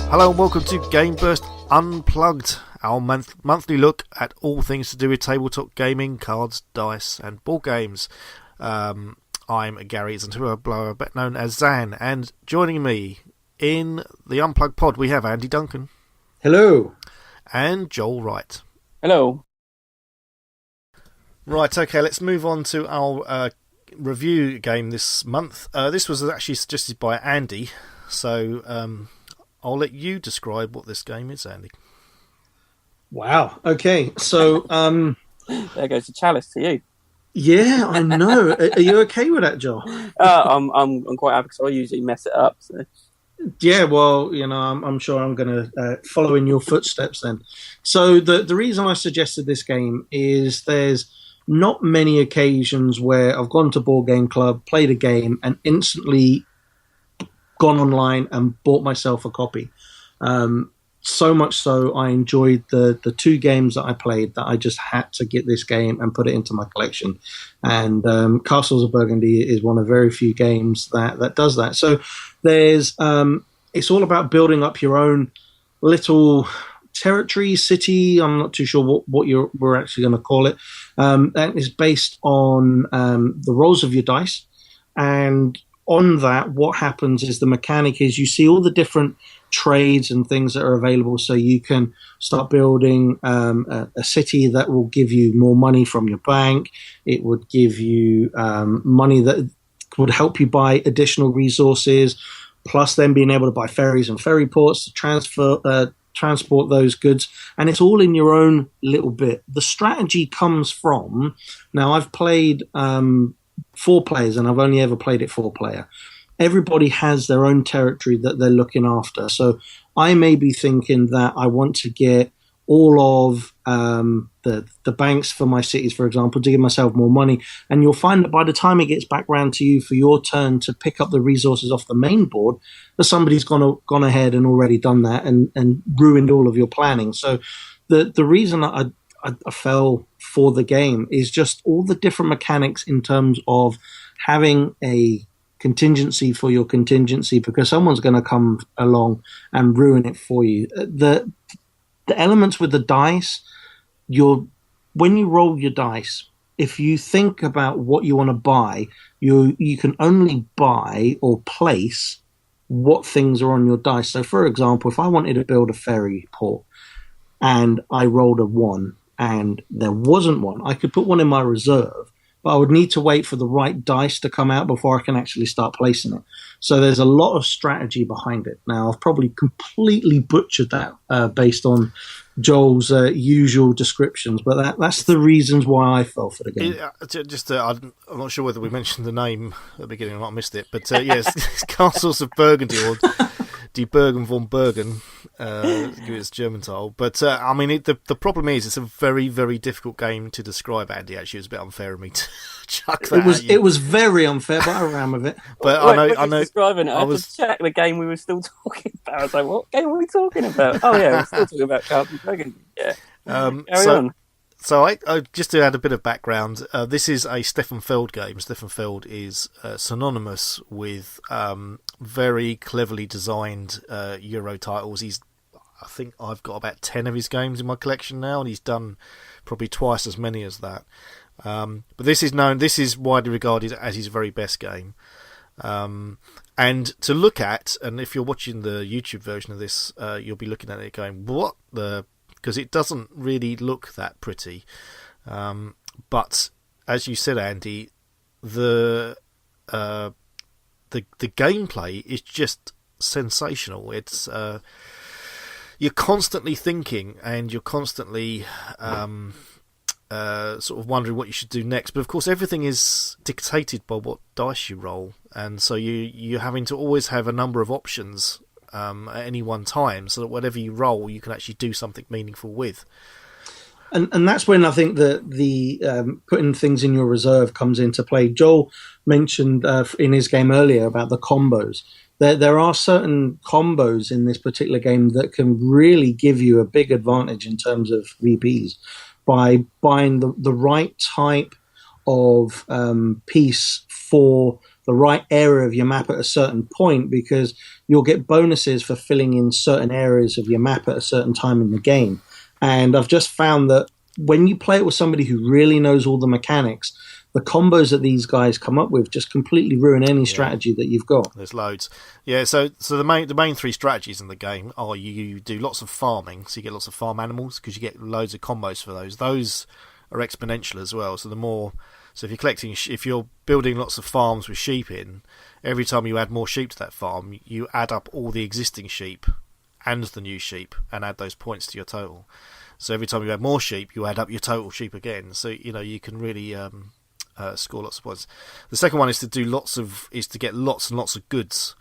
Hello and welcome to GameBurst Unplugged, our monthly look at all things to do with tabletop gaming, cards, dice and board games. I'm Gary, better known as Zan, and joining me in the Unplugged pod we have Andy Duncan. Hello. And Joel Wright. Hello. Right, okay, let's move on to our review game this month. This was actually suggested by Andy, so I'll let you describe what this game is, Andy. Wow. Okay. So, there goes the chalice to you. Yeah, I know. Are you okay with that, Joel? I'm quite happy because I usually mess it up. So. Yeah. Well, you know, I'm sure I'm going to follow in your footsteps then. So the reason I suggested this game is there's not many occasions where I've gone to Board Game Club, played a game, and instantly gone online and bought myself a copy. So much so I enjoyed the two games that I played that I just had to get this game and put it into my collection. And Castles of Burgundy is one of very few games that does that. So there's it's all about building up your own little territory, city. I'm not too sure what we're actually going to call it. That is based on the rolls of your dice. And on that, what happens is the mechanic is you see all the different trades and things that are available, so you can start building a city that will give you more money from your bank. It would give you money that would help you buy additional resources, plus then being able to buy ferries and ferry ports to transport those goods, and it's all in your own little bit. The strategy comes from, now I've played 4 players and I've only ever played it 4-player. Everybody has their own territory that they're looking after. So I may be thinking that I want to get all of the banks for my cities, for example, to give myself more money. And you'll find that by the time it gets back round to you for your turn to pick up the resources off the main board, that somebody's gone ahead and already done that and ruined all of your planning. So the reason I fell for the game is just all the different mechanics in terms of having a contingency for your contingency, because someone's going to come along and ruin it for you. The elements with the dice, when you roll your dice, if you think about what you want to buy, you can only buy or place what things are on your dice. So, for example, if I wanted to build a ferry port and I rolled a 1 and there wasn't one, I could put one in my reserve, but I would need to wait for the right dice to come out before I can actually start placing it. So there's a lot of strategy behind it. Now, I've probably completely butchered that based on Joel's usual descriptions, but that's the reasons why I fell for the game. I'm not sure whether we mentioned the name at the beginning, I might have missed it, but yes, it's Castles of Burgundy, or Die Burgen von Bergen, it's German title. But I mean, the problem is it's a very, very difficult game to describe, Andy. Actually, it was a bit unfair of me to chuck that at you. It was very unfair, but I ran with it. But I know. Describing it, I was to check the game we were still talking about. I was like, what game were we talking about? Oh yeah, we're still talking about Castles of Burgundy. Yeah. Carry on. So I just to add a bit of background, this is a Stefan Feld game. Stefan Feld is synonymous with very cleverly designed Euro titles. I think I've got about 10 of his games in my collection now, and he's done probably twice as many as that. But this is widely regarded as his very best game. And to look at, and if you're watching the YouTube version of this, you'll be looking at it going, what the... because it doesn't really look that pretty. But as you said, Andy, the gameplay is just sensational. It's you're constantly thinking and you're constantly sort of wondering what you should do next. But of course, everything is dictated by what dice you roll, and so you're having to always have a number of options at any one time, so that whatever you roll, you can actually do something meaningful with. And that's when I think that the putting things in your reserve comes into play. Joel mentioned in his game earlier about the combos. There are certain combos in this particular game that can really give you a big advantage in terms of VPs by buying the right type of piece for the right area of your map at a certain point, because you'll get bonuses for filling in certain areas of your map at a certain time in the game. And I've just found that when you play it with somebody who really knows all the mechanics, the combos that these guys come up with just completely ruin any strategy that you've got. There's loads. Yeah, so the main three strategies in the game are you do lots of farming, so you get lots of farm animals because you get loads of combos for those. Those are exponential as well. So if you're building lots of farms with sheep in, every time you add more sheep to that farm, you add up all the existing sheep and the new sheep and add those points to your total. So every time you add more sheep, you add up your total sheep again. So you can really score lots of points. The second one is to get lots and lots of goods,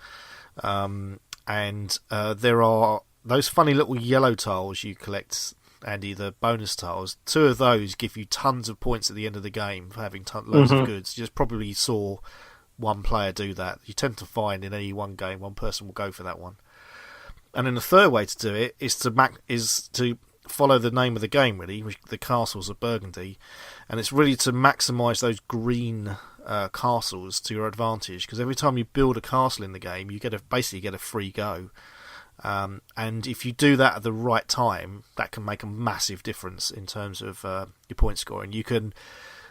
and there are those funny little yellow tiles you collect, Andy, the bonus tiles. 2 of those give you tons of points at the end of the game for having loads of goods. You just probably saw one player do that. You tend to find in any one game one person will go for that one. And then the third way to do it is to follow the name of the game, really, the Castles of Burgundy, and it's really to maximise those green castles to your advantage, because every time you build a castle in the game, you basically get a free go, and if you do that at the right time, that can make a massive difference in terms of your point scoring. You can,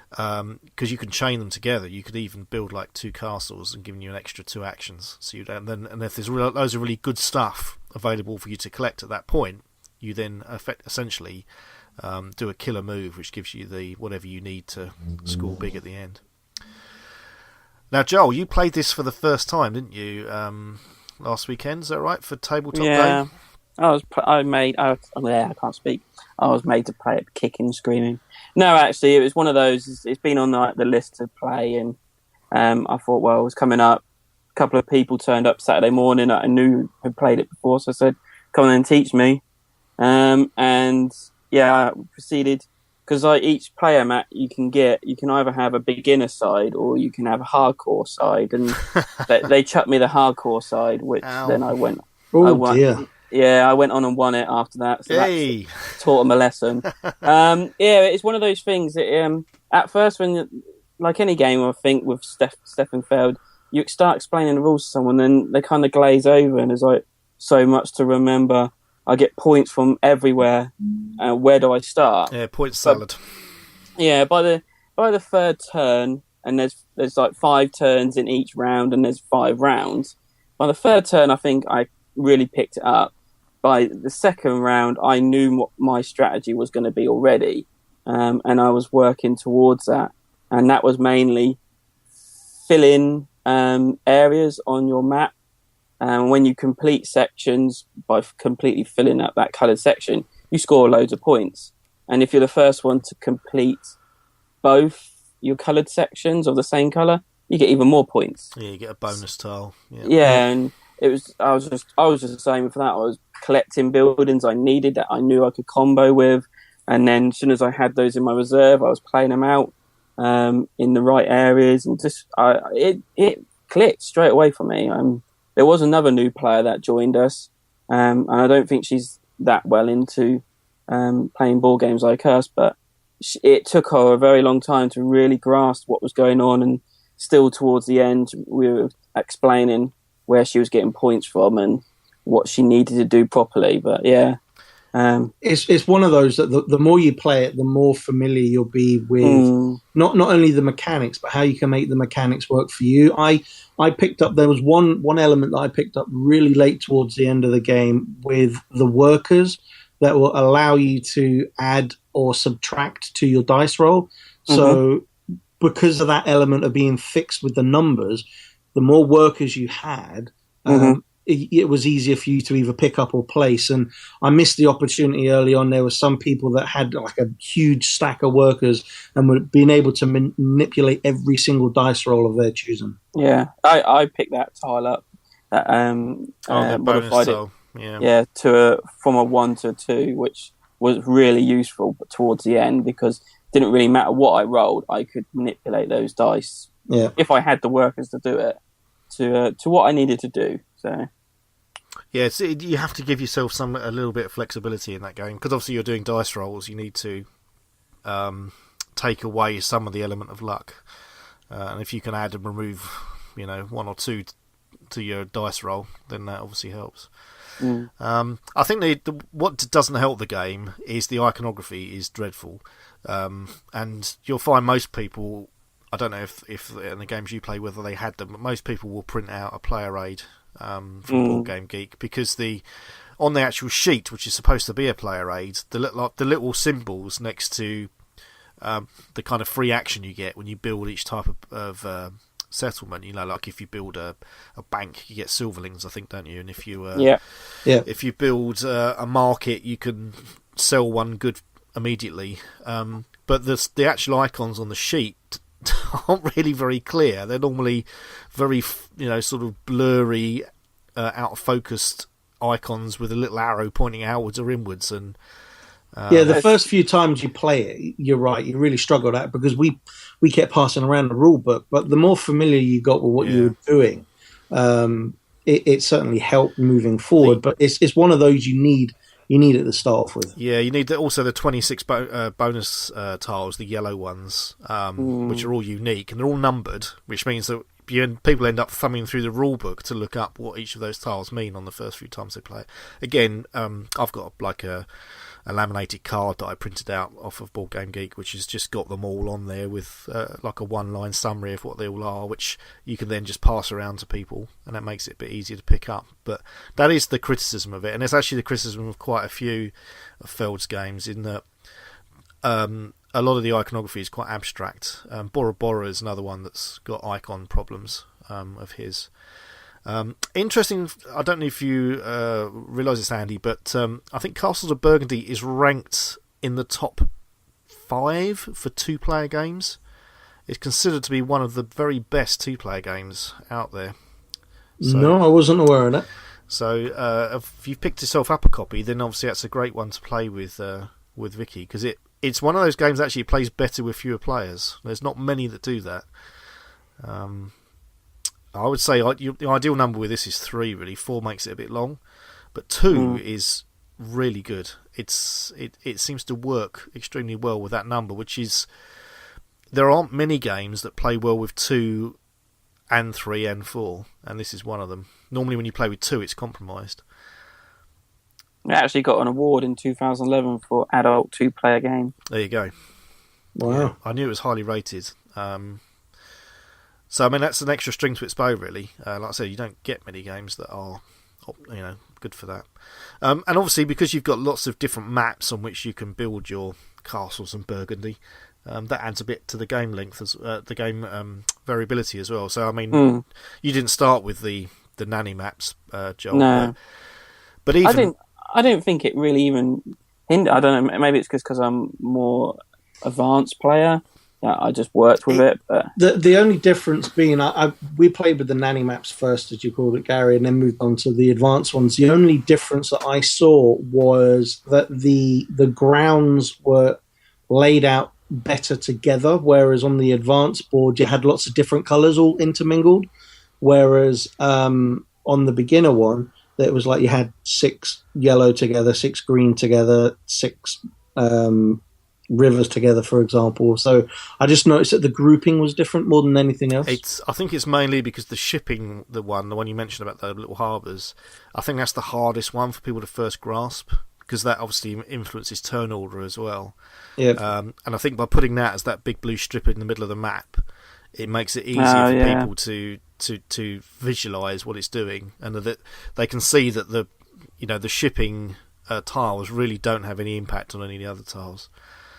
because you can chain them together, you could even build like 2 castles and giving you an extra 2 actions. So and if there's loads of really good stuff available for you to collect at that point, you then essentially do a killer move, which gives you whatever you need to score big at the end. Now, Joel, you played this for the first time, didn't you? Last weekend, is that right? For tabletop day? I can't speak. I was made to play it kicking and screaming. No, actually, it was one of those. It's been on the list to play, and I thought, well, it was coming up. A couple of people turned up Saturday morning that I knew had played it before, so I said, come on and teach me. And yeah, I proceeded, because each player mat you can either have a beginner side or you can have a hardcore side, and they chucked me the hardcore side, which then I went. Dear. Yeah, I went on and won it after that. So that taught them a lesson. It's one of those things that at first, when like any game, I think with Stefan Feld, you start explaining the rules to someone, then they kind of glaze over, and there's like so much to remember. I get points from everywhere. Where do I start? Yeah, point salad. By the third turn, and there's like 5 turns in each round, and there's 5 rounds. By the third turn, I think I really picked it up. By the second round, I knew what my strategy was going to be already, and I was working towards that. And that was mainly fill in areas on your map. And when you complete sections by completely filling up that coloured section, you score loads of points. And if you're the first one to complete both your coloured sections of the same colour, you get even more points. Yeah, you get a bonus tile. Yeah, and I was just the same for that. I was collecting buildings I needed that I knew I could combo with, and then as soon as I had those in my reserve, I was playing them out in the right areas, and just it clicked straight away for me. There was another new player that joined us, and I don't think she's that well into playing board games like us, but it took her a very long time to really grasp what was going on, and still towards the end we were explaining where she was getting points from and what she needed to do properly. But yeah, it's one of those that the more you play it, the more familiar you'll be with not only the mechanics, but how you can make the mechanics work for you. I picked up, there was one element that I picked up really late towards the end of the game with the workers that will allow you to add or subtract to your dice roll. So because of that element of being fixed with the numbers, the more workers you had, it was easier for you to either pick up or place. And I missed the opportunity early on. There were some people that had like a huge stack of workers and were being able to manipulate every single dice roll of their choosing. Yeah, I picked that tile up. That modified it. Yeah, from a 1 to a 2, which was really useful towards the end, because it didn't really matter what I rolled. I could manipulate those dice if I had the workers to do it to what I needed to do. So. Yeah, you have to give yourself a little bit of flexibility in that game, because obviously you're doing dice rolls. You need to take away some of the element of luck, and if you can add and remove one or two to your dice roll, then that obviously helps. Mm. I think what doesn't help the game is the iconography is dreadful, and you'll find most people. I don't know if in the games you play whether they had them, but most people will print out a player aid from Board Game Geek, because on the actual sheet, which is supposed to be a player aid, the little symbols next to the kind of free action you get when you build each type of settlement. Like if you build a bank, you get silverlings, I think, don't you? And if you if you build a market, you can sell one good immediately. But the actual icons on the sheet aren't really very clear. They're normally very sort of blurry, out of focused icons with a little arrow pointing outwards or inwards. And the first few times you play it, you're right, you really struggled at it, because we kept passing around the rule book. But the more familiar you got with what you were doing, it certainly helped moving forward. But it's one of those you need it to start off with. Yeah, you need also the 26 bonus tiles, the yellow ones, which are all unique, and they're all numbered, which means that people end up thumbing through the rule book to look up what each of those tiles mean on the first few times they play it. Again, I've got like a laminated card that I printed out off of Board Game Geek, which has just got them all on there with like a one-line summary of what they all are, which you can then just pass around to people, and that makes it a bit easier to pick up. But that is the criticism of it, and it's actually the criticism of quite a few of Feld's games, in that a lot of the iconography is quite abstract. Bora Bora is another one that's got icon problems of his. Interesting, I don't know if you realise this, Andy, but I think Castles of Burgundy is ranked in the top 5 for two-player games. It's considered to be one of the very best two-player games out there. So, no, I wasn't aware of that. So if you've picked yourself up a copy, then obviously that's a great one to play with Vicky, because it's one of those games that actually plays better with fewer players. There's not many that do that. I would say the ideal number with this is 3, really. 4 makes it a bit long, but 2 is really good. It seems to work extremely well with that number, which is, there aren't many games that play well with 2 and 3 and 4, and this is one of them. Normally when you play with 2, it's compromised. It actually got an award in 2011 for adult two-player game. There you go. Wow. Yeah, I knew it was highly rated. So, I mean, that's an extra string to its bow, really. Like I said, you don't get many games that are, good for that. And obviously, because you've got lots of different maps on which you can build your castles in Burgundy, that adds a bit to the game length, the game variability as well. So, I mean, you didn't start with the nanny maps, Joel. No. But even... I don't think it really even hindered. I don't know, maybe it's because I'm more advanced player. I just worked with it. But the only difference being, we played with the nanny maps first, as you called it, Gary, and then moved on to the advanced ones. The only difference that I saw was that the grounds were laid out better together, whereas on the advanced board you had lots of different colours all intermingled, whereas on the beginner one, it was like you had 6 yellow together, 6 green together, 6... rivers together, for example. So I just noticed that the grouping was different more than anything else. I think it's mainly because the shipping, the one you mentioned about the little harbours, I think that's the hardest one for people to first grasp, because that obviously influences turn order as well. Yeah. And I think by putting that as that big blue strip in the middle of the map, it makes it easier for people to visualise what it's doing, and that they can see that the shipping tiles really don't have any impact on any of the other tiles.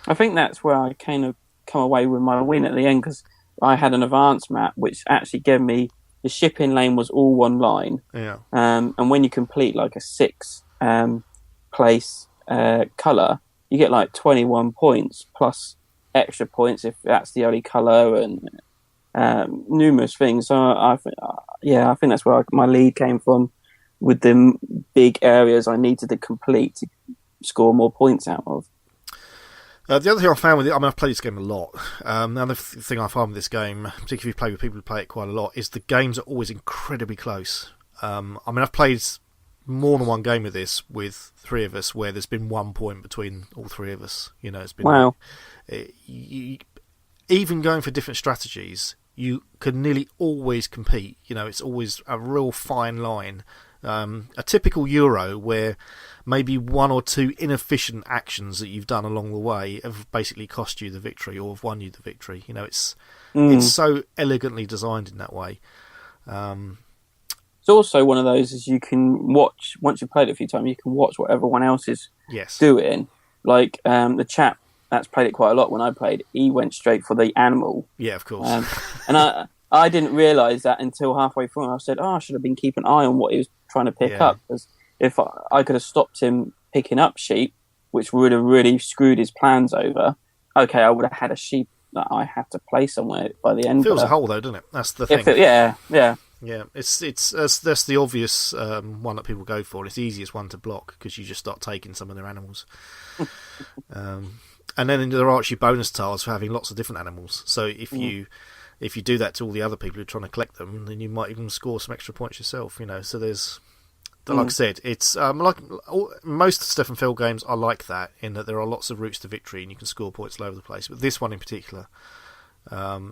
I think that's where I kind of come away with my win at the end, because I had an advanced map which actually gave me the shipping lane was all one line. Yeah. And when you complete like a 6 place colour, you get like 21 points plus extra points if that's the only colour, and numerous things. So I think that's where my lead came from, with the big areas I needed to complete to score more points out of. The other thing I found with it, I mean, I've played this game a lot. The other thing I find with this game, particularly if you play with people who play it quite a lot, is the games are always incredibly close. I mean, I've played more than one game of this with 3 of us where there's been 1 point between all 3 of us. It's been wow. Even going for different strategies, you can nearly always compete. It's always a real fine line. A typical Euro where maybe one or two inefficient actions that you've done along the way have basically cost you the victory or have won you the victory. It's so elegantly designed in that way. It's also one of those is you can watch, once you've played it a few times, you can watch what everyone else is doing. Like the chap that's played it quite a lot when I played, he went straight for the animal. Yeah, of course. And I didn't realise that until halfway through. I said, I should have been keeping an eye on what he was trying to pick up. Because if I could have stopped him picking up sheep, which would have really screwed his plans over, okay, I would have had a sheep that I had to play somewhere by the end. It fills a hole, though, doesn't it? That's the thing. Yeah. Yeah, it's that's the obvious one that people go for. It's the easiest one to block because you just start taking some of their animals. And then there are actually bonus tiles for having lots of different animals. So if you do that to all the other people who are trying to collect them, then you might even score some extra points yourself. So there's, like I said, it's like most Stefan Feld games are like that in that there are lots of routes to victory and you can score points all over the place. But this one in particular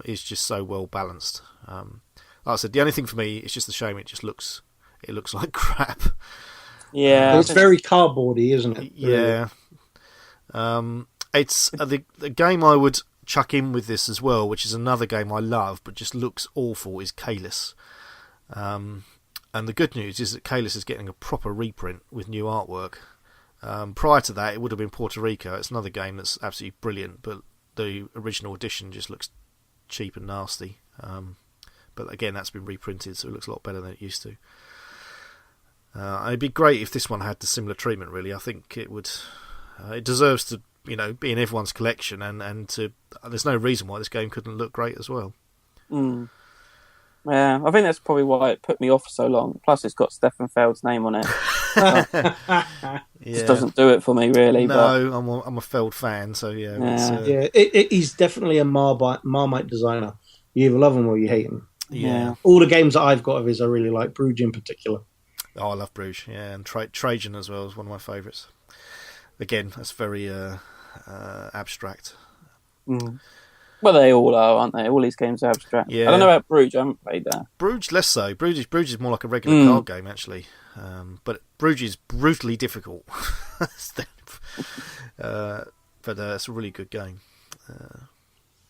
is just so well balanced. Like I said, the only thing for me, it's just a shame it looks like crap. Yeah, it's very cardboardy, isn't it? Yeah. It's the game I would chuck in with this as well, which is another game I love but just looks awful, is Caylus. And the good news is that Caylus is getting a proper reprint with new artwork. Prior to that, it would have been Puerto Rico. It's another game that's absolutely brilliant, but the original edition just looks cheap and nasty. But again, that's been reprinted, so it looks a lot better than it used to. It'd be great if this one had the similar treatment, really. I think it would. It deserves to, be in everyone's collection, and to. There's no reason why this game couldn't look great as well. Yeah, I think that's probably why it put me off for so long. Plus, it's got Stefan Feld's name on it. Just doesn't do it for me, really. No, but I'm a Feld fan, so yeah. He's definitely a Marmite designer. You either love him or you hate him. Yeah. All the games that I've got of his, I really like. Bruges in particular. Oh, I love Bruges, yeah, and Trajan as well is one of my favourites. Again, that's very abstract. Well, they all are, aren't they? All these games are abstract. Yeah. I don't know about Bruges. I haven't played that. Bruges less so. Bruges is more like a regular card game, actually. But Bruges is brutally difficult. But it's a really good game.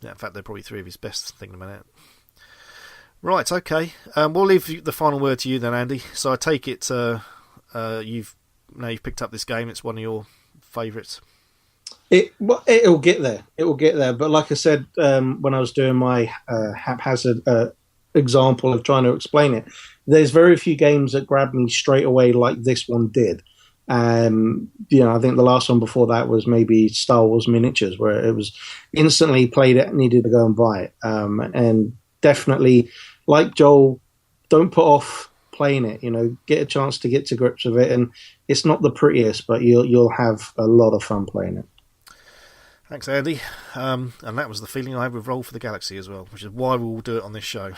In fact, they're probably three of his best, thinking about it. Right, okay. We'll leave the final word to you then, Andy. So I take it you've picked up this game. It's one of your favourites. It'll get there. It will get there. But like I said, when I was doing my haphazard example of trying to explain it, there's very few games that grab me straight away like this one did. I think the last one before that was maybe Star Wars Miniatures, where it was instantly played it, needed to go and buy it. And definitely, like Joel, don't put off playing it. Get a chance to get to grips with it, and it's not the prettiest, but you'll have a lot of fun playing it. Thanks, Andy. And that was the feeling I had with Roll for the Galaxy as well, which is why we will do it on this show.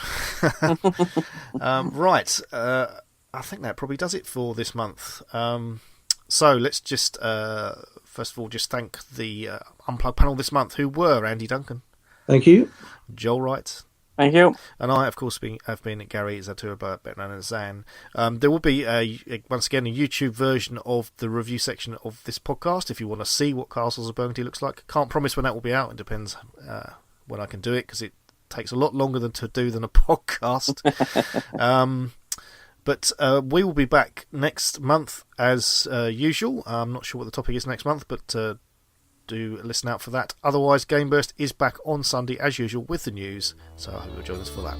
Right. I think that probably does it for this month. So let's just, first of all, just thank the Unplugged panel this month, who were Andy Duncan. Thank you. Joel Wright. Thank you. And I, of course, have been Gary Zatura, better known as Zan. There will be, once again, a YouTube version of the review section of this podcast if you want to see what Castles of Burgundy looks like. Can't promise when that will be out. It depends when I can do it, because it takes a lot longer than a podcast. But we will be back next month as usual. I'm not sure what the topic is next month, but do listen out for that. Otherwise, GameBurst is back on Sunday as usual with the news, so I hope you'll join us for that.